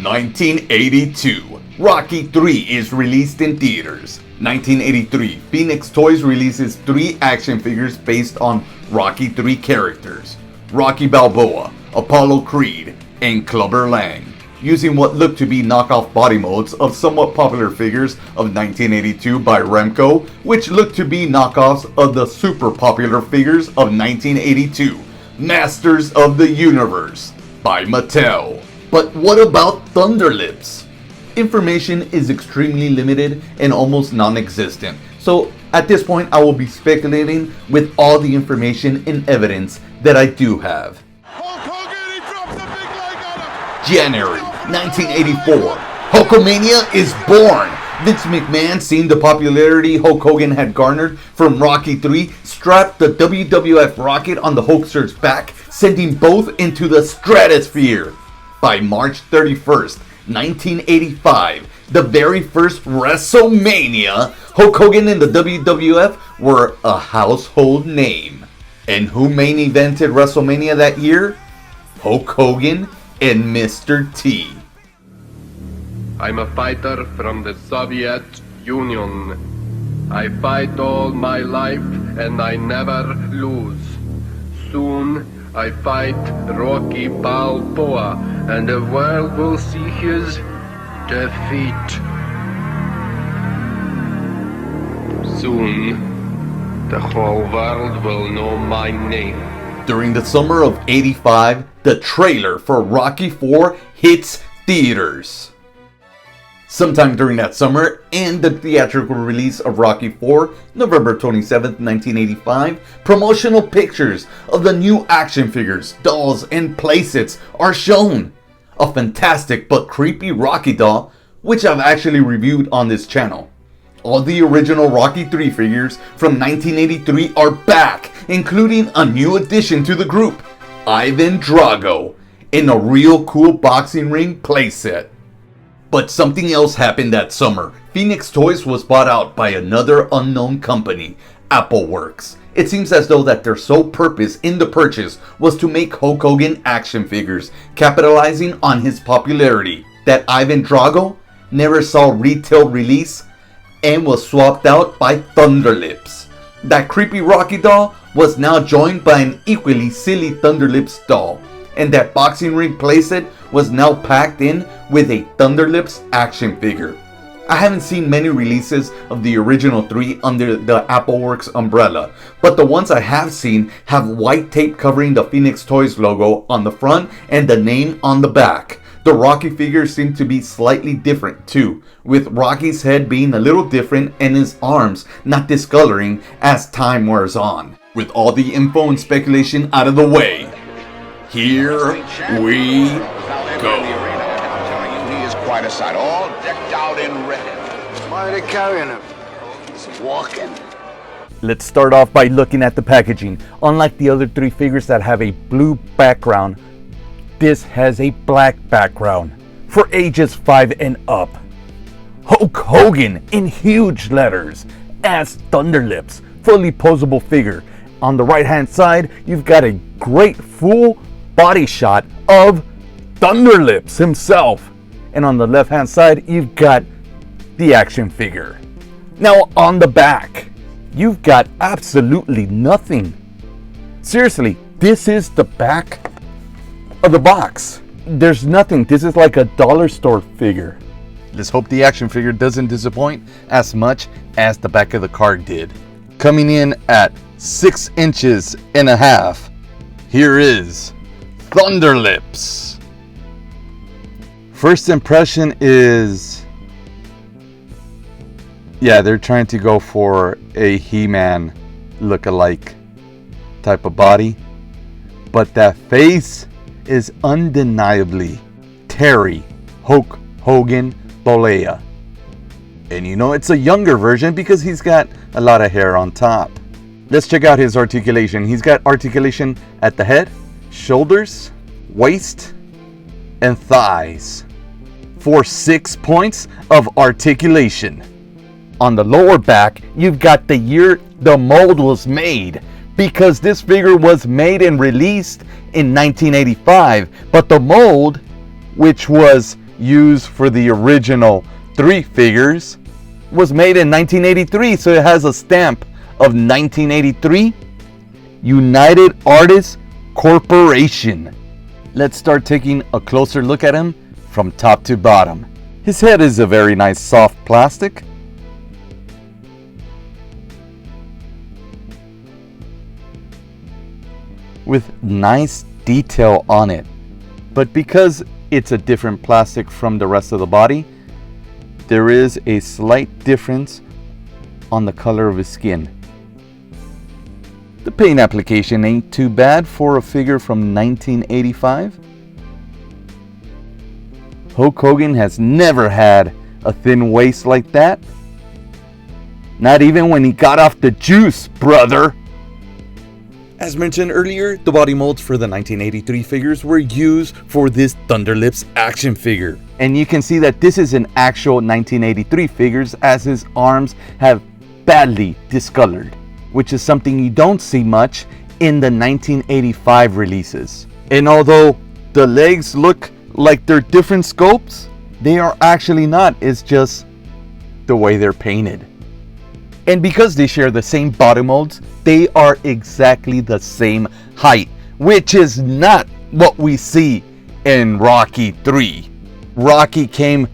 1982, Rocky 3 is released in theaters. 1983, Phoenix Toys releases 3 action figures based on Rocky 3 characters: Rocky Balboa, Apollo Creed, and Clubber Lang, using what looked to be knockoff body molds of somewhat popular figures of 1982 by Remco, which looked to be knockoffs of the super popular figures of 1982, Masters of the Universe by Mattel. But what about Thunderlips? Information is extremely limited and almost non-existent, so at this point I will be speculating with all the information and evidence that I do have. Hulk Hogan, he dropped the big leg on him. January 1984, Hulkamania is born. Vince McMahon, seeing the popularity Hulk Hogan had garnered from Rocky 3, strapped the WWF rocket on the Hulkster's back, sending both into the stratosphere. By March 31st, 1985, the very first WrestleMania, Hulk Hogan and the WWF were a household name. And who main evented WrestleMania that year? Hulk Hogan and Mr. T. I'm a fighter from the Soviet Union. I fight all my life and I never lose. Soon I fight Rocky Balboa and the world will see his defeat. Soon the whole world will know my name. During the summer of '85, the trailer for Rocky IV hits theaters. Sometime during that summer and the theatrical release of Rocky IV, November 27th, 1985, promotional pictures of the new action figures, dolls, and playsets are shown. A fantastic but creepy Rocky doll, which I've actually reviewed on this channel. All the original Rocky 3 figures from 1983 are back, including a new addition to the group, Ivan Drago, in a real cool boxing ring playset. But something else happened that summer. Phoenix Toys was bought out by another unknown company, AppleWorks. It seems as though that their sole purpose in the purchase was to make Hulk Hogan action figures, capitalizing on his popularity. That Ivan Drago never saw retail release and was swapped out by Thunderlips. That creepy Rocky doll was now joined by an equally silly Thunderlips doll. And that boxing ring playset was now packed in with a Thunderlips action figure. I haven't seen many releases of the original 3 under the AppleWorks umbrella, but the ones I have seen have white tape covering the Phoenix Toys logo on the front and the name on the back. The Rocky figures seem to be slightly different too, with Rocky's head being a little different and his arms not discoloring as time wears on. With all the info and speculation out of the way, here we go. I'm telling you, he is quite a sight, all decked out in red. Why are they carrying him? He's walking. Let's start off by looking at the packaging. Unlike the other 3 figures that have a blue background, this has a black background for ages 5 and up. Hulk Hogan in huge letters as Thunderlips, fully posable figure. On the right hand side, you've got a great full body shot of Thunderlips himself. And on the left hand side, you've got the action figure. Now on the back, you've got absolutely nothing. Seriously, this is the back of the box. There's nothing. This is like a dollar store figure. Let's hope the action figure doesn't disappoint as much as the back of the card did. Coming in at 6.5 inches, here is Thunderlips. First impression is, yeah, they're trying to go for a He-Man look-alike type of body, but that face is undeniably Terry Hulk Hogan Bollea. And you know it's a younger version because he's got a lot of hair on top. Let's check out his articulation. He's got articulation at the head, shoulders, waist, and thighs for 6 points of articulation. On the lower back, you've got the year the mold was made, because this figure was made and released in 1985, but the mold, which was used for the original 3 figures was made in 1983, so it has a stamp of 1983 United Artists Corporation. Let's start taking a closer look at him from top to bottom. His head is a very nice soft plastic. With nice detail on it. But because it's a different plastic from the rest of the body, there is a slight difference on the color of his skin. The paint application ain't too bad for a figure from 1985. Hulk Hogan has never had a thin waist like that. Not even when he got off the juice, brother. As mentioned earlier, the body molds for the 1983 figures were used for this Thunderlips action figure. And you can see that this is an actual 1983 figures, as his arms have badly discolored, which is something you don't see much in the 1985 releases. And although the legs look like they're different sculpts, they are actually not. It's just the way they're painted. And because they share the same body molds, they are exactly the same height, which is not what we see in Rocky 3. Rocky came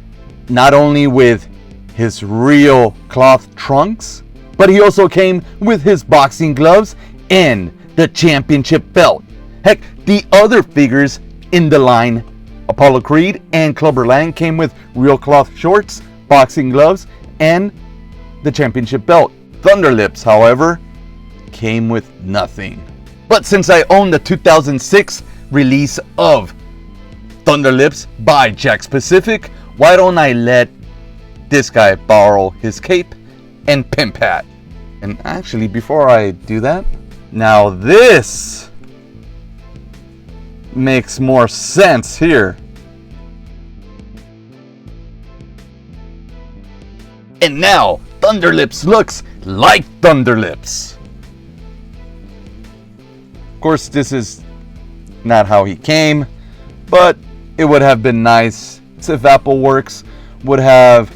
not only with his real cloth trunks, but he also came with his boxing gloves and the championship belt. Heck, the other figures in the line, Apollo Creed and Clubber Lang, came with real cloth shorts, boxing gloves, and the championship belt. Thunderlips, however, came with nothing. But since I own the 2006 release of Thunderlips by Jakks Pacific, why don't I let this guy borrow his cape and pimp hat? And actually, before I do that, now this makes more sense here. And now Thunderlips looks like Thunderlips. Of course, this is not how he came, but it would have been nice if AppleWorks would have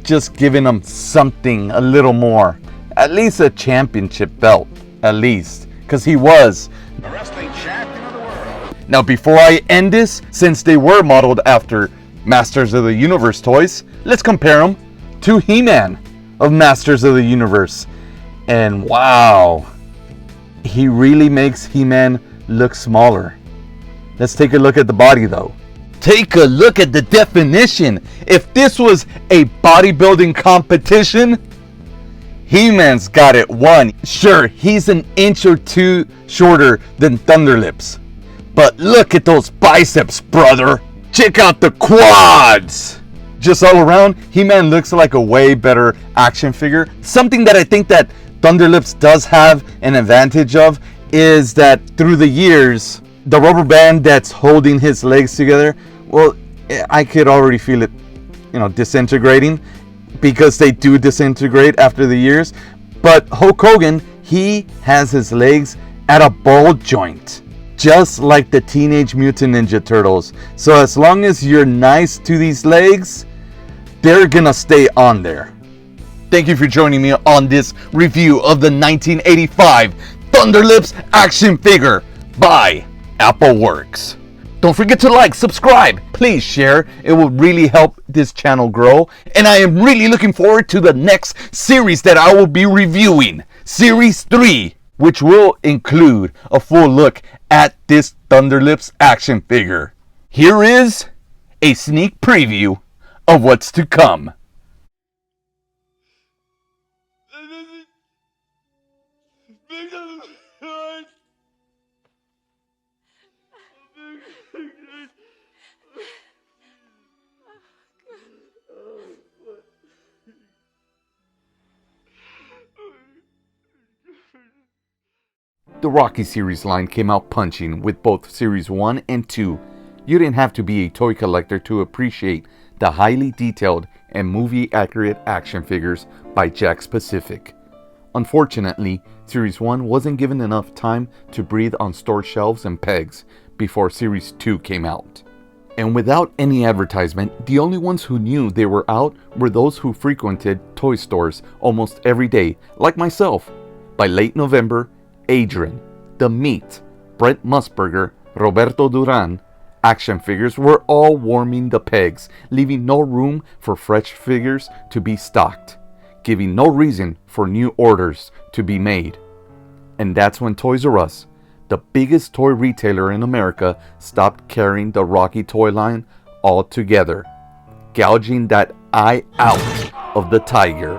just given him something a little more. At least a championship belt, at least, because he was The wrestling champion of the world. Now, before I end this, since they were modeled after Masters of the Universe toys, let's compare them to He-Man of Masters of the Universe. And wow, he really makes He-Man look smaller. Let's take a look at the body though. Take a look at the definition. If this was a bodybuilding competition, He-Man's got it won. Sure, he's an inch or two shorter than Thunderlips, but look at those biceps, brother. Check out the quads. Just all around, He-Man looks like a way better action figure. Something that I think that Thunderlips does have an advantage of is that through the years, the rubber band that's holding his legs together, well, I could already feel it, disintegrating, because they do disintegrate after the years. But Hulk Hogan, he has his legs at a ball joint, just like the Teenage Mutant Ninja Turtles. So as long as you're nice to these legs, they're gonna stay on there. Thank you for joining me on this review of the 1985 Thunderlips action figure by AppleWorks. Don't forget to like, subscribe, please share. It will really help this channel grow. And I am really looking forward to the next series that I will be reviewing. Series 3, which will include a full look at this Thunderlips action figure. Here is a sneak preview of what's to come. The Rocky series line came out punching with both Series 1 and 2. You didn't have to be a toy collector to appreciate the highly detailed and movie-accurate action figures by Jakks Pacific. Unfortunately, Series 1 wasn't given enough time to breathe on store shelves and pegs before Series 2 came out. And without any advertisement, the only ones who knew they were out were those who frequented toy stores almost every day, like myself. By late November, Adrian, The Meat, Brent Musburger, Roberto Duran, action figures were all warming the pegs, leaving no room for fresh figures to be stocked, giving no reason for new orders to be made. And that's when Toys R Us, the biggest toy retailer in America, stopped carrying the Rocky toy line altogether, gouging that eye out of the tiger,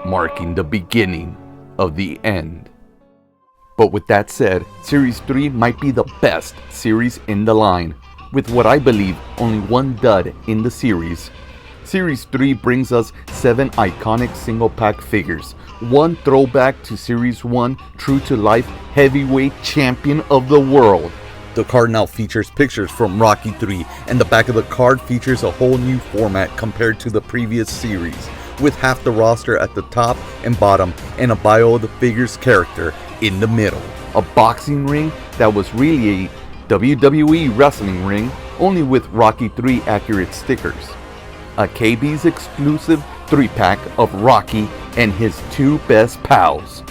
marking the beginning of the end. But with that said, Series 3 might be the best series in the line, with what I believe only one dud in the series. Series 3 brings us 7 iconic single-pack figures, one throwback to Series 1 true-to-life heavyweight champion of the world. The card now features pictures from Rocky 3, and the back of the card features a whole new format compared to the previous series, with half the roster at the top and bottom and a bio of the figure's character in the middle. A boxing ring that was really a WWE wrestling ring, only with Rocky 3 accurate stickers. A KB's exclusive 3-pack of Rocky and his 2 best pals.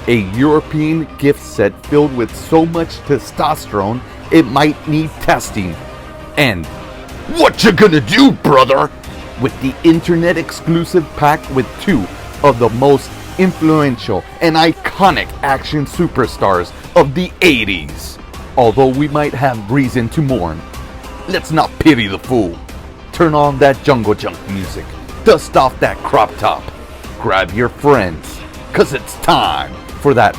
A European gift set filled with so much testosterone it might need testing. And what you gonna do, brother? With the internet exclusive pack with 2 of the most influential and iconic action superstars of the 80s. Although we might have reason to mourn, let's not pity the fool. Turn on that jungle junk music, dust off that crop top, grab your friends, cause it's time for that